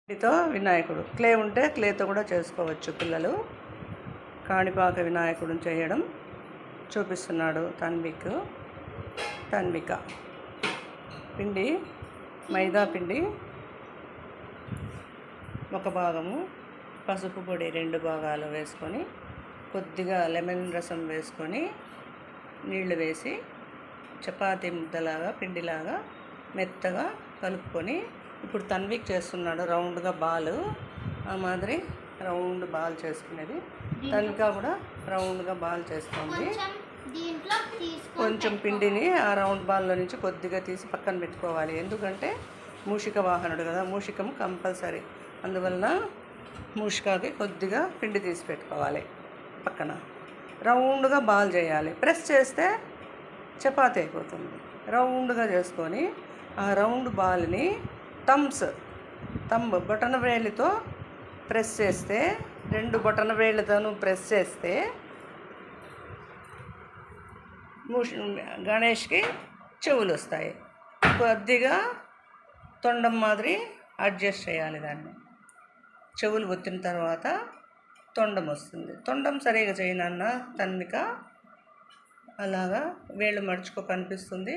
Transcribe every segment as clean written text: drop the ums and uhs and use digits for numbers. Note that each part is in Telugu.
తో వినాయకుడు క్లే ఉంటే క్లేతో కూడా చేసుకోవచ్చు పిల్లలు. కాణిపాక వినాయకుడిని చేయడం చూపిస్తున్నాడు తన్విక. పిండి మైదా పిండి ఒక భాగము, పసుపు పొడి 2 భాగాలు వేసుకొని, కొద్దిగా లెమన్ రసం వేసుకొని, నీళ్లు వేసి చపాతీ ముద్దలాగా పిండిలాగా మెత్తగా కలుపుకొని, ఇప్పుడు తన్విక్ చేస్తున్నాడు రౌండ్గా బాల్. ఆ మాదిరి రౌండ్ బాల్ చేసుకునేది. తన్విక కూడా రౌండ్గా బాల్ చేస్తుంది. కొంచెం పిండిని ఆ రౌండ్ బాల్లో నుంచి కొద్దిగా తీసి పక్కన పెట్టుకోవాలి. ఎందుకంటే మూషిక వాహనుడు కదా, మూషికం కంపల్సరీ. అందువలన మూషికాకి కొద్దిగా పిండి తీసి పెట్టుకోవాలి పక్కన. రౌండ్గా బాల్ చేయాలి. ప్రెస్ చేస్తే చపాతీ అయిపోతుంది. రౌండ్గా చేసుకొని ఆ రౌండ్ బాల్ని తంబ్ బొటన వేలితో ప్రెస్ చేస్తే, 2 బొటన వేళ్ళతోనూ ప్రెస్ చేస్తే గణేష్కి చెవులు వస్తాయి. కొద్దిగా తొండం మాదిరి అడ్జస్ట్ చేయాలి దాన్ని. చెవులు ఒత్తిన తర్వాత తొండం వస్తుంది. తొండం సరిగా చేయనన్న తన్విక అలాగా వేళ్ళు మడుచుకో కనిపిస్తుంది.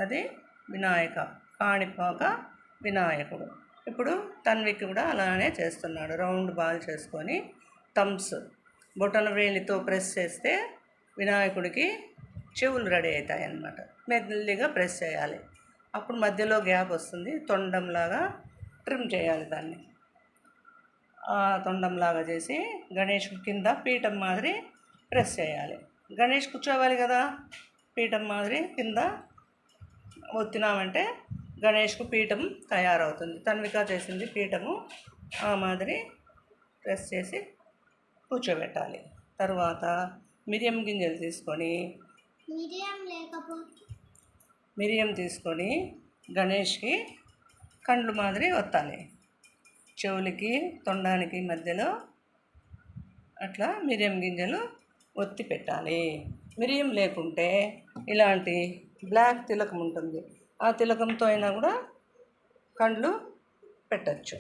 అది కాణిపాక వినాయకుడు. ఇప్పుడు తన్విక్ కూడా అలానే చేస్తున్నాడు. రౌండ్ బాల్ చేసుకొని బొటన వేలితో ప్రెస్ చేస్తే వినాయకుడికి చెవులు రెడీ అవుతాయి అన్నమాట. మెల్లిగా ప్రెస్ చేయాలి. అప్పుడు మధ్యలో గ్యాప్ వస్తుంది. తొండంలాగా ట్రిమ్ చేయాలి దాన్ని. ఆ తొండంలాగా చేసి గణేష్ కింద పీఠం మాదిరి ప్రెస్ చేయాలి. గణేష్ కూర్చోవాలి కదా, పీఠం మాదిరి కింద ఒత్తినామంటే గణేష్కు పీఠం తయారవుతుంది. తన్విక చేసింది పీఠము. ఆ మాదిరి ప్రెస్ చేసి కూర్చోబెట్టాలి. తర్వాత మిరియం గింజలు తీసుకొని గణేష్కి కండ్లు మాదిరి ఒత్తాలి. చెవులకి తొండానికి మధ్యలో అట్లా మిరియం గింజలు ఒత్తి పెట్టాలి. మిరియం లేకుంటే ఇలాంటి బ్లాక్ తిలకం ఉంటుంది, ఆ తిలకంతో అయినా కూడా కండ్లు పెట్టచ్చు.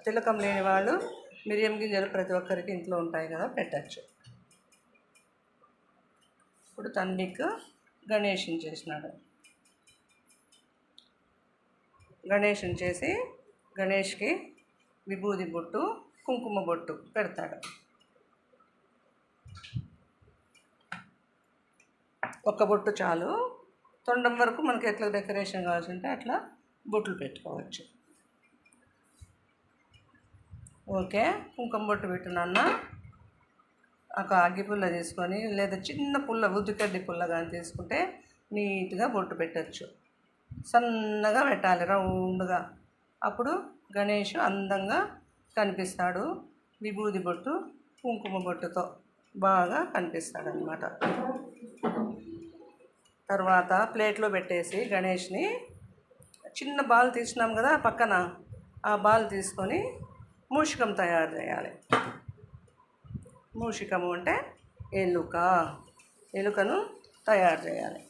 తిలకం లేని వాళ్ళు మిరియం గింజలు ప్రతి ఒక్కరికి ఇంట్లో ఉంటాయి కదా, పెట్టచ్చు. ఇప్పుడు తన్విక్ గణేష్ని చేసినాడు. గణేష్ని చేసి గణేష్కి విభూది బొట్టు, కుంకుమ బొట్టు పెడతాడు. ఒక్క బొట్టు చాలు. తొండం వరకు మనకి ఎట్లా డెకరేషన్ కావాల్సి ఉంటే అట్లా బొట్లు పెట్టుకోవచ్చు. ఓకే, కుంకుమ బొట్టు పెట్టినాన్న ఒక అగ్గిపుల్ల తీసుకొని, లేదా చిన్న పుల్ల ఉద్దికడ్డి పుల్ల కానీ తీసుకుంటే నీట్గా బొట్టు పెట్టచ్చు. సన్నగా పెట్టాలి రౌండ్గా. అప్పుడు గణేష్ అందంగా కనిపిస్తాడు. విభూది బొట్టు కుంకుమ బొట్టుతో బాగా కనిపిస్తాడు అన్నమాట. తర్వాత ప్లేట్లో పెట్టేసి గణేష్ని చిన్న బాల్ తీసినాం కదా పక్కన, ఆ బాల్ తీసుకొని మూషికం తయారు చేయాలి. మూషికము అంటే ఎలుకను తయారు చేయాలి.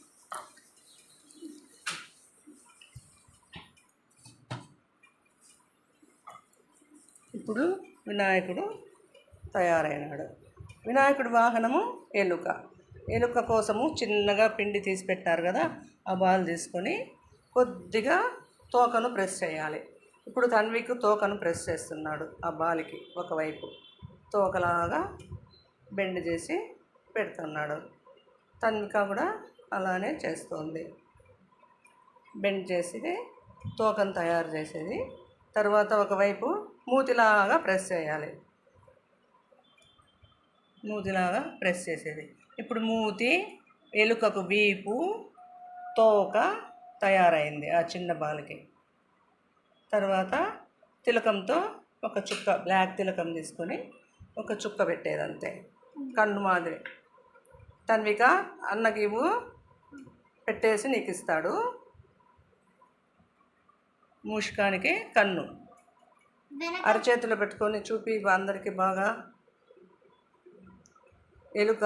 ఇప్పుడు వినాయకుడు తయారైనాడు. వినాయకుడి వాహనము ఎలుక కోసము చిన్నగా పిండి తీసి పెట్టారు కదా, ఆ బాల్ తీసుకొని కొద్దిగా తోకను ప్రెస్ చేయాలి. ఇప్పుడు తన్విక్ తోకను ప్రెస్ చేస్తున్నాడు. ఆ బాల్కి ఒకవైపు తోకలాగా బెండ్ చేసి పెడుతున్నాడు. తన్విక కూడా అలానే చేస్తుంది. బెండ్ చేసి తోకను తయారు చేసేది. తర్వాత ఒకవైపు మూతిలాగా ప్రెస్ చేయాలి. మూతిలాగా ప్రెస్ చేసేది. ఇప్పుడు మూతి, ఎలుకకు వీపు, తోక తయారైంది ఆ చిన్న బాల్కి. తర్వాత తిలకంతో ఒక చుక్క బ్లాక్ తిలకం తీసుకొని ఒక చుక్క పెట్టేదంతే, కన్ను మాదిరి. తన్విక అన్నకి ఇవ్వు, పెట్టేసి నీకు ఇస్తాడు. మూషికానికి కన్ను అరచేతిలో పెట్టుకొని చూపి అందరికీ బాగా. ఎలుక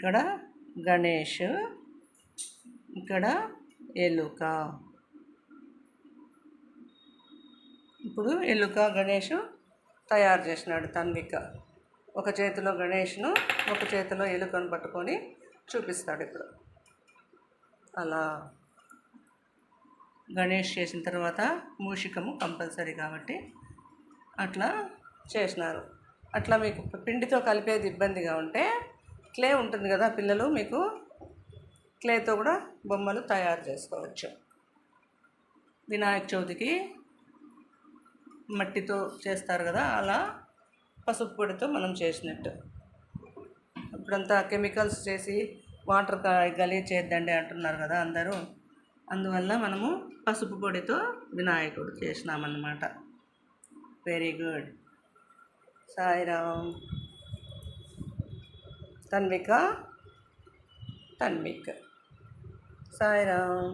ఇక్కడ గణేష్, ఇక్కడ ఎలుక. ఇప్పుడు ఎలుక గణేష్ తయారు చేసినాడు తన్విక. ఒక చేతిలో గణేష్ను, ఒక చేతిలో ఎలుకను పట్టుకొని చూపిస్తాడు ఇప్పుడు. అలా గణేష్ చేసిన తర్వాత మూషికము కంపల్సరీ కాబట్టి అట్లా చేసినారు. అట్లా మీకు పిండితో కలిపేది ఇబ్బందిగా ఉంటే క్లే ఉంటుంది కదా పిల్లలు, మీకు క్లేతో కూడా బొమ్మలు తయారు చేసుకోవచ్చు. వినాయక చవితికి మట్టితో చేస్తారు కదా, అలా పసుపు పొడితో మనం చేసినట్టు. ఇప్పుడంతా కెమికల్స్ చేసి వాటర్ గలీజ్ చేయొద్దండి అంటున్నారు కదా అందరూ. అందువల్ల మనము పసుపు పొడితో వినాయకుడు చేసినామన్నమాట. Very good. సాయిరామ్. తన్విక, సాయిరామ్.